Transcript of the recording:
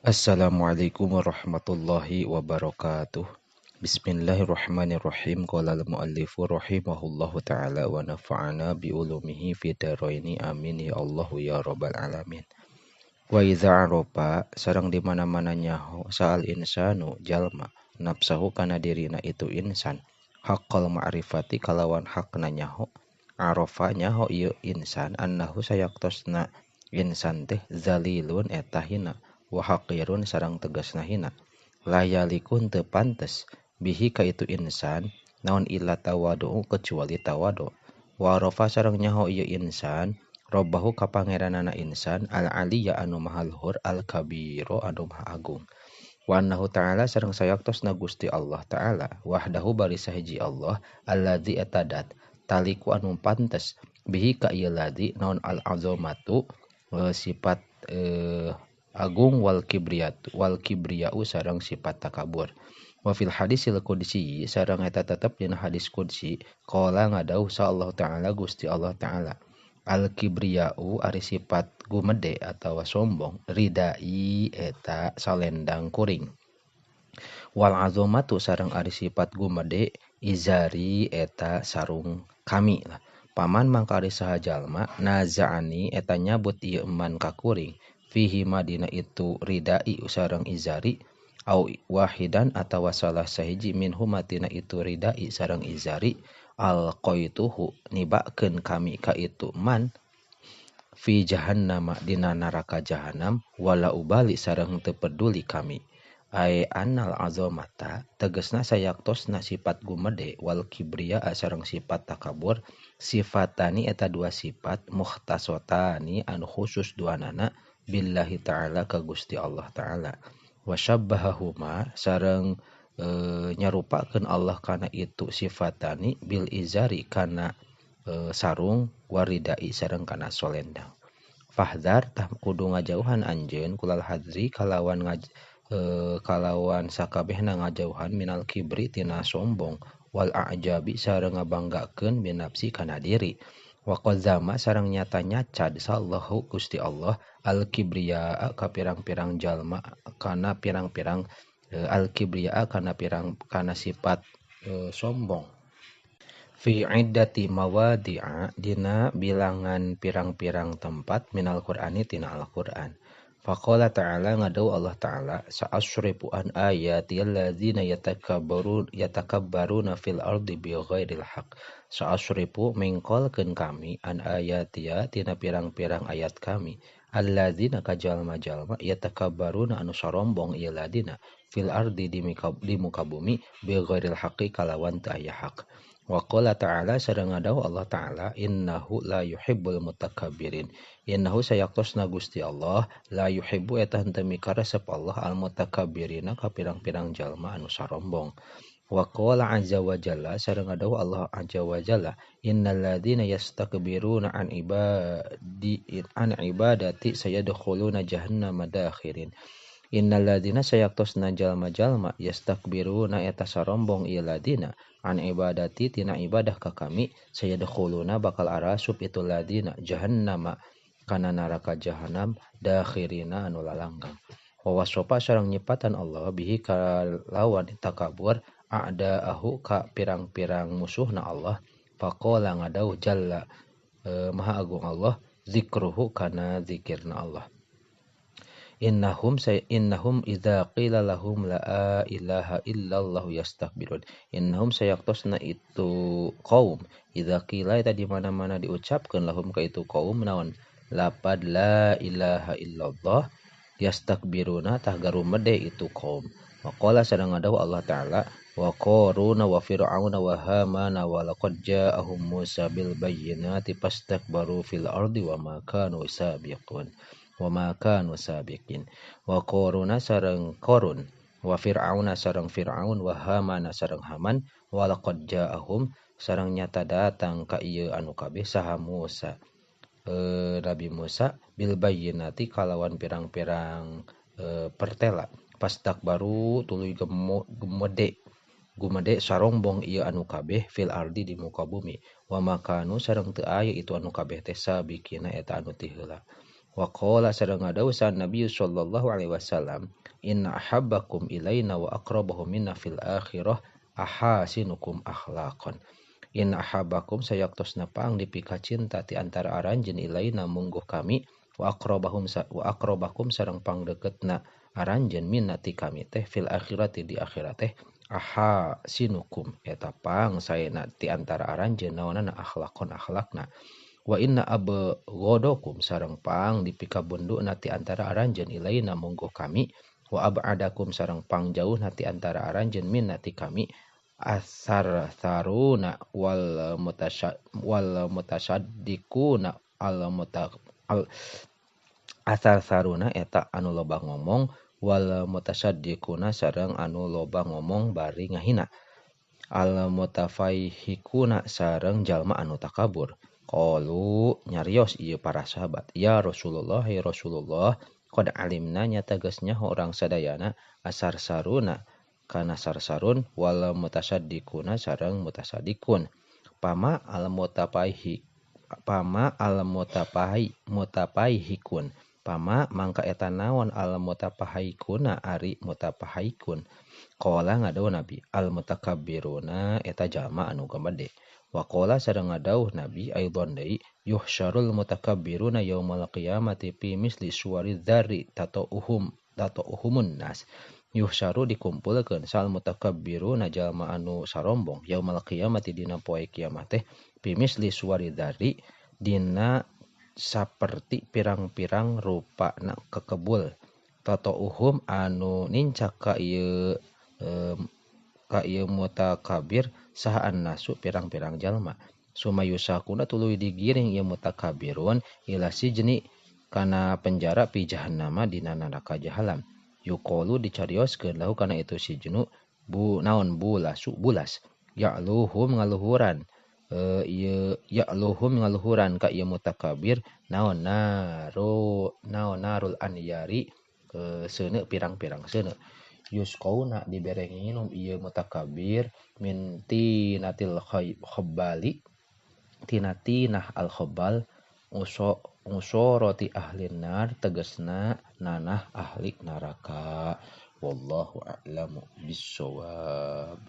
Assalamualaikum warahmatullahi wabarakatuh. Bismillahirrahmanirrahim. Qala al-muallifu rahimahullahu ta'ala wa nafa'ana bi ulumihi fi daraini amin ya Allah ya rabbal alamin. Wa idza aropa sareng di mana-mana nyaho saal insanu jalma nafsahu kana dirina itu insan haqqal ma'rifati kalawan hakna nyaho arofa nyaho ieu insan annahu sayaktosna insan teh zalilun eta hina wa haqirun sareng tegasna hina layalikun teu pantes bihi ka itu insan naon illa tawadu kecuali tawadu wa arofa sareng nyaho ieu insan robbahu ka pangeranana insan al aliyya anu maha luhur al kabiro anu maha agung wa annahu ta'ala sareng sayaktosna Gusti Allah ta'ala wahdahu bari sahiji Allah alladzi etadat taliku anu pantes bihi ka ieu ladzi naon al azamatu sifat agung wal kibriyau sareng sifat takabur wa fil hadisil qudsi sareng eta tetep dina hadis qudsi qala ngadauh sa Allah ta'ala Gusti Allah ta'ala al kibriyau ari sifat gumede atawa sombong ridai eta salendang kuring wal azamatu sareng ari sifat gumede izari eta sarung kami lah paman mangka ari saha jalma naza'ani eta nyabut ieu eman ka kuring fihi madina itu ridai sareng izari au wahidan atawa salah sahiji minhu matina itu ridai sareng izari al qaituhu nibakeun kami ka itu man fi jahannama dina neraka jahanam wala ubali sareng teu peduli kami ai annal azamata tegasna sayaktosna sifat gumede wal kibriya sareng sifat takabur sifatani eta dua sifat mukhtasotani anu khusus duanana billahi ta'ala ka Gusti Allah ta'ala wa syabbahahuma sareng nyarupakeun Allah kana itu sifatani bil izari kana sarung waridai sareng kana solendang fahdar tah kudu ngajauhan anjeun kulal hadri kalawan sakabehna ngajauhan minal kibri tina sombong wal a'jabi sareng ngabanggakeun binapsi kana diri wa qadzama sareng nyatanya cad sallahu Gusti Allah al kibriya ka pirang-pirang jalma kana pirang-pirang al kibriya kana sifat sombong fi iddati mawadi'a dina bilangan pirang-pirang tempat minal qur'ani tina al-Qur'an faqala ta'ala ngadau Allah ta'ala sa'asrifu an ayati alladzina yatakabbaruna fil ardi bighairil haqq sa'asrifu mengkolkeun kami an ayatia tina pirang-pirang ayat kami alladzina kajalma-jalma yatakabbaruna anu sarombong ieu ladina fil ardi di muka bumi bighairil haqqi kalawan teu aya hak wa qala ta'ala sareng ngadau Allah ta'ala innahu la yuhibbul mutakabbirin innahu sayaktosna Gusti Allah la yuhibbu eta henteu mikaresep Allah al mutakabbirina ka pirang-pirang jalma anu sarombong wa qala azza wa jalla sareng ngadau Allah azza wa jalla innal ladzina yastakbiruna an ibadati sayadkhuluna jahannama dakhirin innal ladzina sayaktosna jalma-jalma yastakbiruna eta sarombong ieu ladina an ibadati tina ibadah ka kami sayadkhuluna bakal arasup itu ladina jahannama kana neraka jahanam dakhirina anu lalanggang wa wasofa sareng nyipatan Allah bihi kalawan takabur a'daahu ka pirang-pirang musuhna Allah faqala ngadauh jalla maha agung Allah zikruhu kana zikirna Allah innahum idza qila lahum la ilaha illallah yastakbirun innahum sayaktosna itu kaum idza qila eta di mana-mana diucapkeun lahum ka itu kaum naon lapad la ilaha illallah yastakbiruna tah garumede itu kaum waqala sareng ngadauh Allah taala wa qaruna wa fir'auna wa hamana wa laqad ja'ahum Musa bil bayyinati fastakbaru fil ardi wa ma kanu sabiqun wa qaruna sareng qarun wa fir'auna sareng fir'aun wa hamana sareng haman wa laqad ja'ahum sareng nyata datang ka ieu anu kabeh saha Musa Nabi Musa bil bayyinati kalawan pirang-pirang pertela fastakbaru tuluy gumede sarombong ieu anu kabeh fil ardi di muka bumi wa makanu sareng teu aya itu anu kabeh teh sabikina eta anu ti heula Wa qala sareng ngadawuh Nabi sallallahu alaihi wasallam, inna ahabbakum ilaina wa aqrabahum minna fil akhirah ahasinukum akhlaqan. Inna ahabbakum sayaktosna pang dipika cinta ti antara aranjeun ilaina mungguh kami wa aqrabakum sareng pangdeukeutna aranjeun minna ti kami teh fil akhirati di akhirat teh ahasinukum eta pang saena ti antara aranjeun naonana akhlaqon akhlakna. Wa inna abghadakum sareng pang dipika bundukna ti antara aranjeun ilaina mungguh kami wa ab'adakum sareng pang jauh ti antara aranjeun minna ti kami asar saruna wal mutasaddiquna al asar saruna eta anu loba ngomong wal mutasaddiquna sareng anu loba ngomong bari ngahina al mutafaihikuna sareng jalma anu takabur. Qalu nyarios ieu para sahabat, ya Rasulullah ya Rasulullah, qad alimna nyata geus nyaho urang sadayana asar saruna kana sarsarun wal mutasaddiquna sareng mutasaddiqun. Pama al mutapaihikun. Pama mangka eta naon al mutapaihikuna ari mutapaihikun. Qala ngadawuh Nabi, al mutakabbiruna eta jalma anu gede. Wa qala sareng ngadawuh Nabi aidon deui, yuhsyarul mutakabbiruna yaumal qiyamati fi misli suwari dzarri tatauhumun nas. Yuhsyaru dikumpulkeun sal mutakabbiruna jalma anu sarombong yaumal qiyamati dina poe kiamat teh fi misli suwari dzarri dina saperti pirang-pirang rupana kekebul. Tatauhum anu nincak ka ieu mutakabir saha annasu pirang-pirang jalma. Sumayusakuna tuluy digiring ieu mutakabirun ila sijni kana penjara pi jahannama dina neraka jahanam. Yuqalu dicarioskeun lahu kana itu sijnu naon bulas. Ya'luhum ngaluhuran ya'luhum ngaluhuran ka ieu mutakabir naon narul anyari seuneu pirang-pirang seuneu. Yusqauna dibere nginum ieu mutakabir min tinatil khabbali tinatinah al khabbal usoroti ahlin nar tegasna nanah ahli neraka. Wallahu a'lamu bissawab.